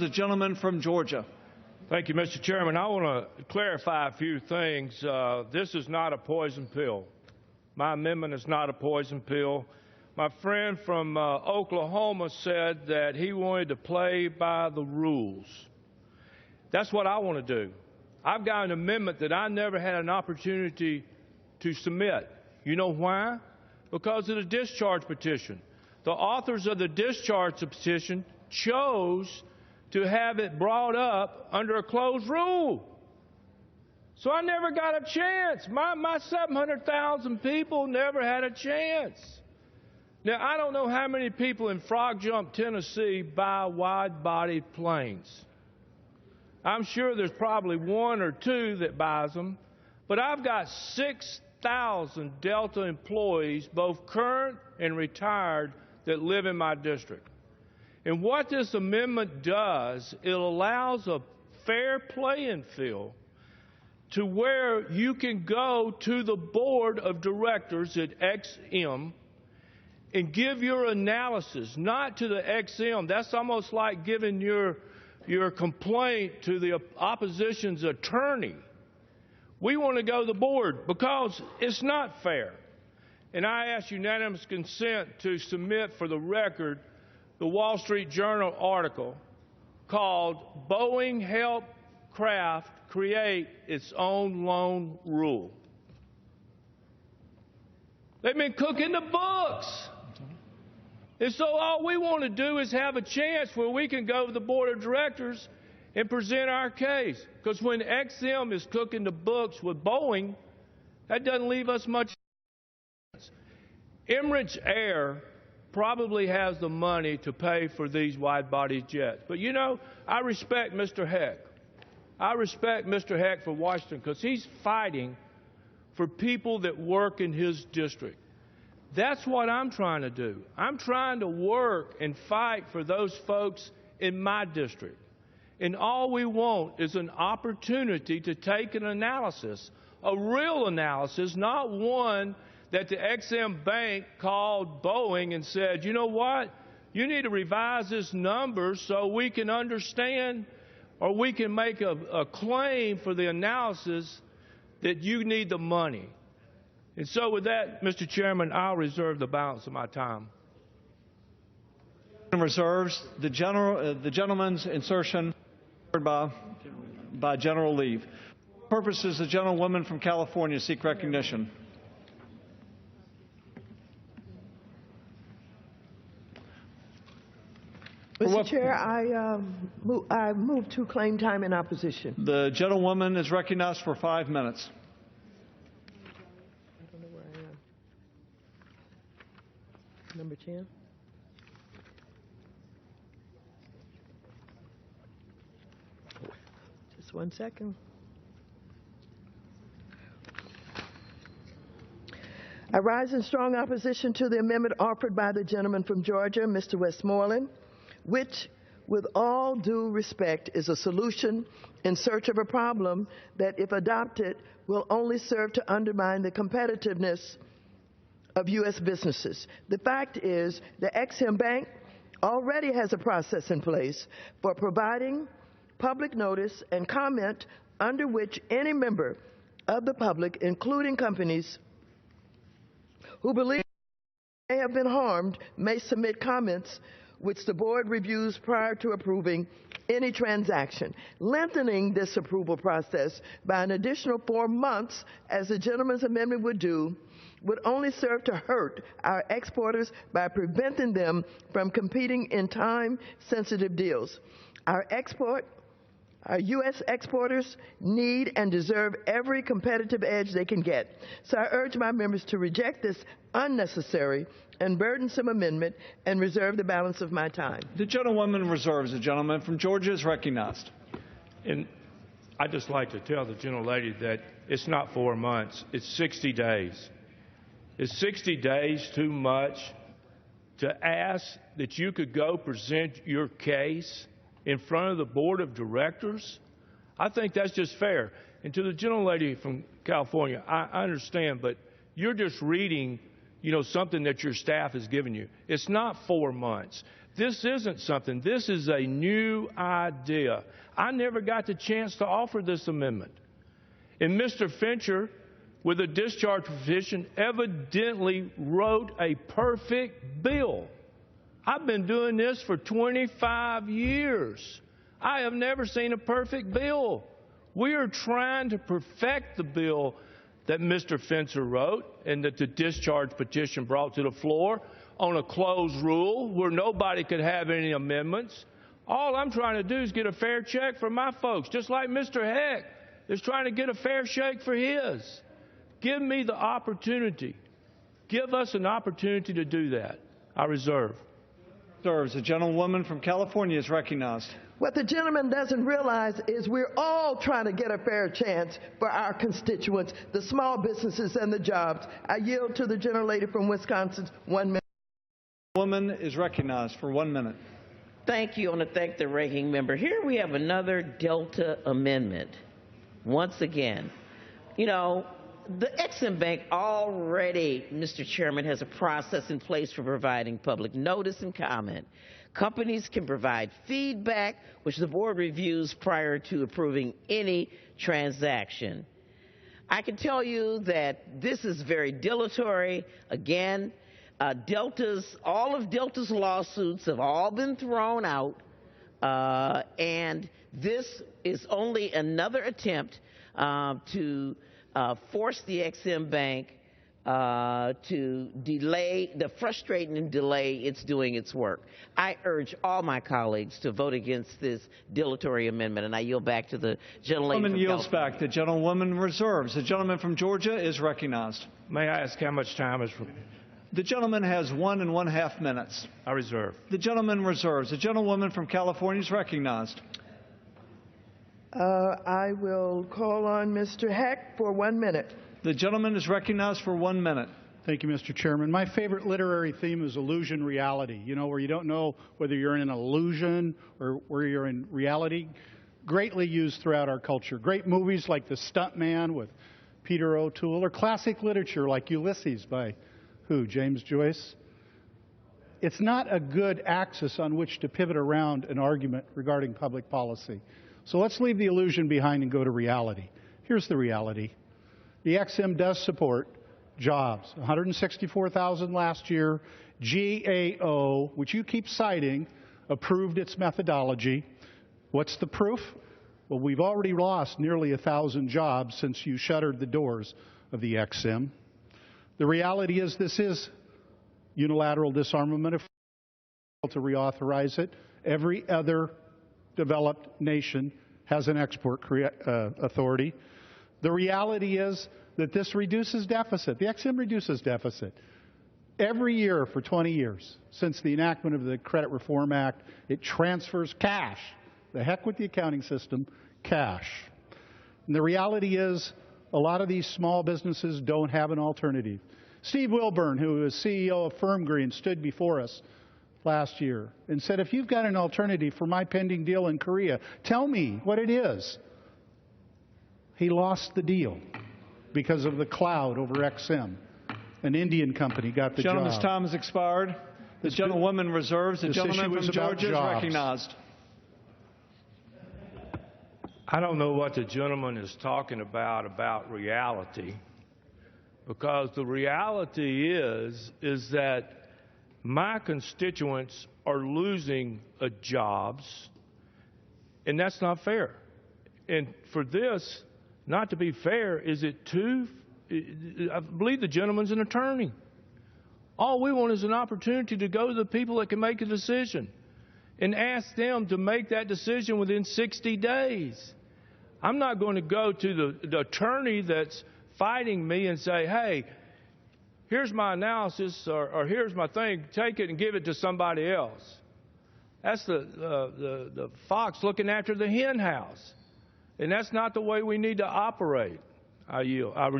The gentleman from Georgia. Thank you, Mr. Chairman. I want to clarify a few things. This is not a poison pill. My amendment is not a poison pill. My friend from Oklahoma said that he wanted to play by the rules. That's what I want to do. I've got an amendment that I never had an opportunity to submit. You know why? Because of the discharge petition. The authors of the discharge petition chose to have it brought up under a closed rule. So I never got a chance. My 700,000 people never had a chance. Now, I don't know how many people in Frog Jump, Tennessee buy wide-body planes. I'm sure there's probably one or two that buys them, but I've got 6,000 Delta employees, both current and retired, that live in my district. And what this amendment does, it allows a fair playing field to where you can go to the board of directors at XM and give your analysis, not to the XM. That's almost like giving your complaint to the opposition's attorney. We want to go to the board because it's not fair. And I ask unanimous consent to submit for the record the Wall Street Journal article called Boeing Helped Kraft Create Its Own Loan Rule. They've been cooking the books. And so all we want to do is have a chance where we can go to the board of directors and present our case. Because when XM is cooking the books with Boeing, that doesn't leave us much chance. Emirates Air probably has the money to pay for these wide-body jets. But, you know, I respect Mr. Heck. I respect Mr. Heck for Washington because he's fighting for people that work in his district. That's what I'm trying to do. I'm trying to work and fight for those folks in my district. And all we want is an opportunity to take an analysis, a real analysis, not one that the XM Bank called Boeing and said, you know what, you need to revise this number so we can understand or we can make a claim for the analysis that you need the money. And so with that, Mr. Chairman, I'll reserve the balance of my time. Reserves. The gentleman's insertion by general leave. Purposes, the gentlewoman from California seek recognition. Mr. Chair, I move to claim time in opposition. The gentlewoman is recognized for 5 minutes. I don't know where I am. Number 10. Just 1 second. I rise in strong opposition to the amendment offered by the gentleman from Georgia, Mr. Westmoreland, which, with all due respect, is a solution in search of a problem that, if adopted, will only serve to undermine the competitiveness of U.S. businesses. The fact is, the XM Bank already has a process in place for providing public notice and comment under which any member of the public, including companies who believe they have been harmed, may submit comments which the board reviews prior to approving any transaction. Lengthening this approval process by an additional 4 months, as the gentleman's amendment would do, would only serve to hurt our exporters by preventing them from competing in time-sensitive deals. Our U.S. exporters need and deserve every competitive edge they can get. So I urge my members to reject this unnecessary and burdensome amendment and reserve the balance of my time. The gentlewoman reserves. The gentleman from Georgia is recognized. And I'd just like to tell the gentlelady that it's not 4 months, it's 60 days. Is 60 days too much to ask that you could go present your case in front of the board of directors? I think that's just fair. And to the gentlelady from California, I understand, but you're just reading, something that your staff has given you. It's not 4 months. This isn't something. This is a new idea. I never got the chance to offer this amendment. And Mr. Fincher, with a discharge petition, evidently wrote a perfect bill. I've been doing this for 25 years. I have never seen a perfect bill. We are trying to perfect the bill that Mr. Fincher wrote and that the discharge petition brought to the floor on a closed rule where nobody could have any amendments. All I'm trying to do is get a fair check for my folks, just like Mr. Heck is trying to get a fair shake for his. Give me the opportunity. Give us an opportunity to do that. I reserve. Serves. The gentlewoman from California is recognized. What the gentleman doesn't realize is we're all trying to get a fair chance for our constituents, the small businesses and the jobs. I yield to the gentlelady from Wisconsin. 1 minute. The woman is recognized for 1 minute. Thank you. I want to thank the ranking member. Here we have another Delta amendment. Once again, you know, the Ex-Im Bank already, Mr. Chairman, has a process in place for providing public notice and comment. Companies can provide feedback, which the board reviews prior to approving any transaction. I can tell you that this is very dilatory. Again, all of Delta's lawsuits have all been thrown out, and this is only another attempt to force the Ex-Im Bank to frustrate and delay its doing its work. I urge all my colleagues to vote against this dilatory amendment, and I yield back to the gentlelady. The gentleman yields back. The gentlewoman reserves. The gentleman from Georgia is recognized. May I ask how much time is? The gentleman has 1 1/2 minutes. I reserve. The gentleman reserves. The gentlewoman from California is recognized. I will call on Mr. Heck for 1 minute. The gentleman is recognized for 1 minute. Thank you, Mr. Chairman. My favorite literary theme is illusion reality. You know, where you don't know whether you're in an illusion or where you're in reality. Greatly used throughout our culture. Great movies like The Stuntman with Peter O'Toole, or classic literature like Ulysses by James Joyce. It's not a good axis on which to pivot around an argument regarding public policy. So let's leave the illusion behind and go to reality. Here's the reality. The Ex-Im does support jobs. 164,000 last year. GAO, which you keep citing, approved its methodology. What's the proof? Well, we've already lost nearly 1,000 jobs since you shuttered the doors of the Ex-Im. The reality is this is unilateral disarmament. If to reauthorize it, every other developed nation has an export authority. The reality is that this reduces deficit. The Ex-Im reduces deficit. Every year for 20 years, since the enactment of the Credit Reform Act, it transfers cash. The heck with the accounting system, cash. And the reality is a lot of these small businesses don't have an alternative. Steve Wilburn, who is CEO of Firm Green, stood before us last year and said, if you've got an alternative for my pending deal in Korea, tell me what it is. He lost the deal because of the cloud over Ex-Im. An Indian company got the job. Gentleman's time has expired. The gentlewoman reserves. The gentleman from Georgia is recognized. I don't know what the gentleman is talking about reality, because the reality is that my constituents are losing jobs, and that's not fair. And for this not to be fair, is it too? I believe the gentleman's an attorney. All we want is an opportunity to go to the people that can make a decision and ask them to make that decision within 60 days. I'm not going to go to the attorney that's fighting me and say, hey, here's my analysis or here's my thing, take it and give it to somebody else. That's the fox looking after the hen house. And that's not the way we need to operate. I yield.